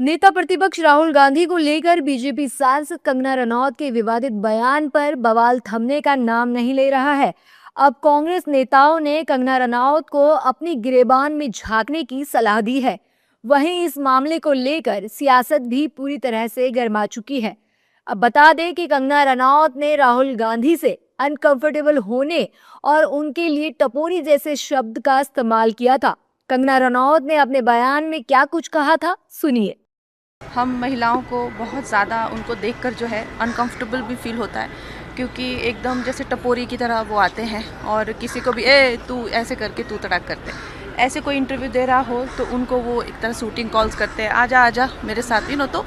नेता प्रतिपक्ष राहुल गांधी को लेकर बीजेपी सांसद कंगना रनौत के विवादित बयान पर बवाल थमने का नाम नहीं ले रहा है। अब कांग्रेस नेताओं ने कंगना रनौत को अपनी गिरेबान में झांकने की सलाह दी है। वहीं इस मामले को लेकर सियासत भी पूरी तरह से गर्मा चुकी है। अब बता दें कि कंगना रनौत ने राहुल गांधी से अनकंफर्टेबल होने और उनके लिए टपोरी जैसे शब्द का इस्तेमाल किया था। कंगना रनौत ने अपने बयान में क्या कुछ कहा था, सुनिए। हम महिलाओं को बहुत ज़्यादा उनको देखकर जो है अनकंफर्टेबल भी फील होता है, क्योंकि एकदम जैसे टपोरी की तरह वो आते हैं और किसी को भी तू ऐसे करके तू तड़ाक करते हैं। ऐसे कोई इंटरव्यू दे रहा हो तो उनको वो एक तरह शूटिंग कॉल्स करते हैं, आजा मेरे साथ तो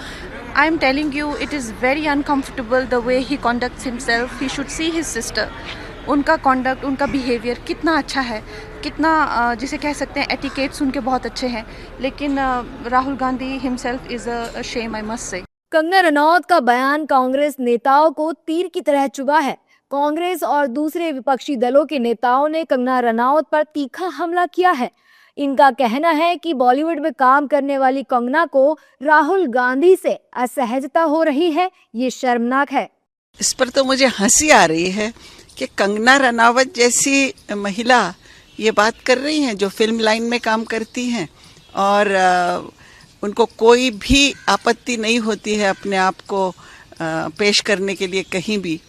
I am telling you it is very uncomfortable the way he conducts himself. He should see his sister. उनका कॉन्डक्ट, उनका बिहेवियर कितना अच्छा है, कितना जिसे कह सकते हैं एटिकेट्स उनके बहुत अच्छे हैं, लेकिन Rahul Gandhi himself is a shame, I must say. Kangana Ranaut का बयान कांग्रेस नेताओं को तीर की तरह चुभा है। कांग्रेस और दूसरे विपक्षी दलों के नेताओं ने कंगना रनौत पर तीखा हमला किया है। इनका कहना है कि बॉलीवुड में काम करने वाली कंगना को राहुल गांधी से असहजता हो रही है। ये शर्मनाक है। इस पर तो मुझे हंसी आ रही है कि कंगना रनावत जैसी महिला ये बात कर रही हैं जो फिल्म लाइन में काम करती हैं और उनको कोई भी आपत्ति नहीं होती है अपने आप को पेश करने के लिए कहीं भी।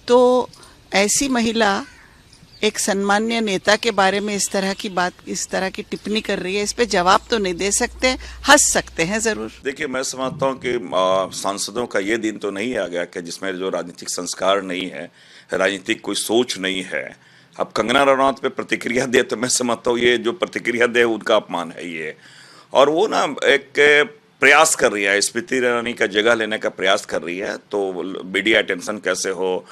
तो ऐसी महिला एक सम्मान्य नेता के बारे में इस तरह की बात, इस तरह की टिप्पणी कर रही है। इस पे जवाब तो नहीं दे सकते, हंस सकते हैं जरूर। देखिए, मैं समझता हूँ कि सांसदों का ये दिन तो नहीं आ गया कि जिसमें जो राजनीतिक संस्कार नहीं है, राजनीतिक कोई सोच नहीं है, अब कंगना रनौत पे प्रतिक्रिया दे तो मैं समझता हूँ ये जो प्रतिक्रिया दे उनका अपमान है ये। और वो ना एक प्रयास कर रही है, स्मृति ईरानी का जगह लेने का प्रयास कर रही है। तो मीडिया अटेंशन कैसे हो,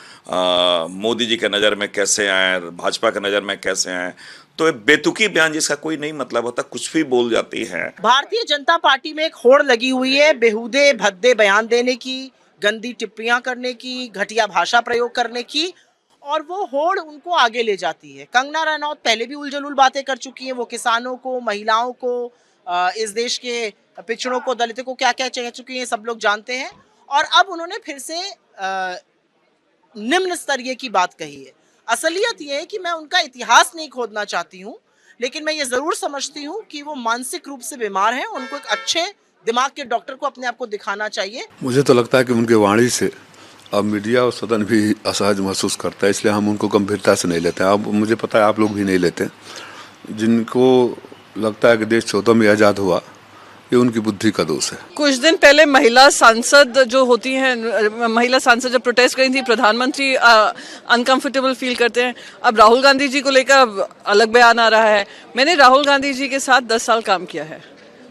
मोदी जी के नज़र में कैसे आए, भाजपा के नज़र में कैसे आए, तो एक बेतुकी बयान जिसका कोई नहीं मतलब होता, कुछ भी बोल जाती है। भारतीय जनता पार्टी में एक होड़ लगी हुई है बेहुदे भद्दे बयान देने की, गंदी टिप्पणियां करने की, घटिया भाषा प्रयोग करने की, और वो होड़ उनको आगे ले जाती है। कंगना रनौत पहले भी उलझुल बातें कर चुकी हैं। वो किसानों को, महिलाओं को, इस देश के पिछड़ों को, दलितों को क्या क्या कह चुकी हैं, सब लोग जानते हैं। और अब उन्होंने फिर से निम्न स्तरीय की बात कही है। असलियत ये है कि मैं उनका इतिहास नहीं खोदना चाहती हूँ, लेकिन मैं ये ज़रूर समझती हूँ कि वो मानसिक रूप से बीमार हैं। उनको एक अच्छे दिमाग के डॉक्टर को अपने आप को दिखाना चाहिए। मुझे तो लगता है कि उनके वाणी से अब मीडिया और सदन भी असहज महसूस करता है, इसलिए हम उनको गंभीरता से नहीं लेते हैं। अब मुझे पता है आप लोग भी नहीं लेते। जिनको लगता है कि देश 14 में आज़ाद हुआ, ये उनकी बुद्धि का दोष है। कुछ दिन पहले महिला सांसद जो होती हैं, महिला सांसद जब प्रोटेस्ट करी थी, प्रधानमंत्री अनकंफर्टेबल फील करते हैं। अब राहुल गांधी जी को लेकर अलग बयान आ रहा है। मैंने राहुल गांधी जी के साथ 10 साल काम किया है,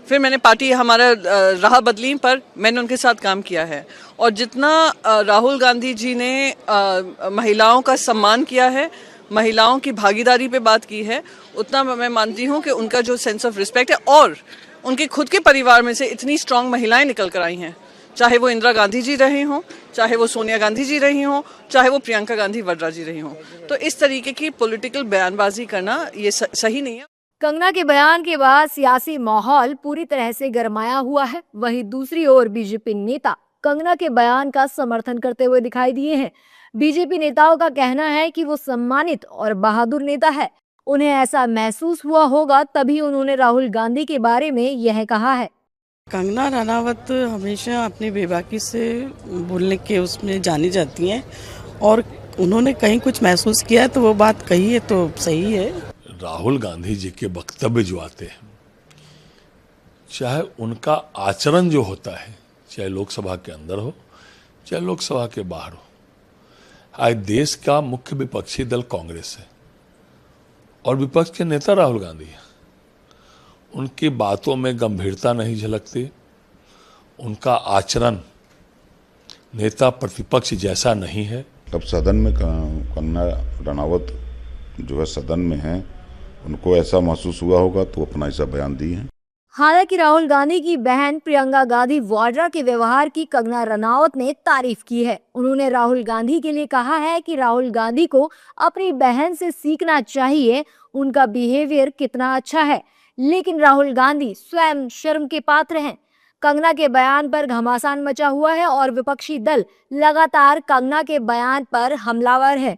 फिर मैंने पार्टी हमारा राह बदली पर मैंने उनके साथ काम किया है। और जितना राहुल गांधी जी ने महिलाओं का सम्मान किया है, महिलाओं की भागीदारी पे बात की है, उतना मैं मानती हूँ कि उनका जो सेंस ऑफ रिस्पेक्ट है, और उनके खुद के परिवार में से इतनी स्ट्रांग महिलाएं निकल कर आई हैं, चाहे वो इंदिरा गांधी जी रही हों, चाहे वो सोनिया गांधी जी रही हों, चाहे वो प्रियंका गांधी वड्रा जी रही हों। तो इस तरीके की पॉलिटिकल बयानबाजी करना ये सही नहीं है। कंगना के बयान के बाद सियासी माहौल पूरी तरह से गरमाया हुआ है। वहीं दूसरी ओर बीजेपी नेता कंगना के बयान का समर्थन करते हुए दिखाई दिए हैं। बीजेपी नेताओं का कहना है कि वो सम्मानित और बहादुर नेता है। उन्हें ऐसा महसूस हुआ होगा तभी उन्होंने राहुल गांधी के बारे में यह कहा है। कंगना रनावत हमेशा अपनी बेबाकी से बोलने के उसमें जानी जाती हैं, और उन्होंने कहीं कुछ महसूस किया है तो वो बात कही है तो सही है। राहुल गांधी जी के वक्तव्य जो आते हैं, चाहे उनका आचरण जो होता है, चाहे लोकसभा के अंदर हो चाहे लोकसभा के बाहर हो, आज देश का मुख्य विपक्षी दल कांग्रेस है और विपक्ष के नेता राहुल गांधी हैं। उनकी बातों में गंभीरता नहीं झलकती, उनका आचरण नेता प्रतिपक्ष जैसा नहीं है। अब सदन में कंगना रनावत जो है सदन में है, उनको ऐसा महसूस हुआ होगा तो अपना ऐसा बयान दिए हैं। हालांकि राहुल गांधी की बहन प्रियंका गांधी वाड्रा के व्यवहार की कंगना रनौत ने तारीफ की है। उन्होंने राहुल गांधी के लिए कहा है कि राहुल गांधी को अपनी बहन से सीखना चाहिए, उनका बिहेवियर कितना अच्छा है, लेकिन राहुल गांधी स्वयं शर्म के पात्र हैं। कंगना के बयान पर घमासान मचा हुआ है और विपक्षी दल लगातार कंगना के बयान पर हमलावर है।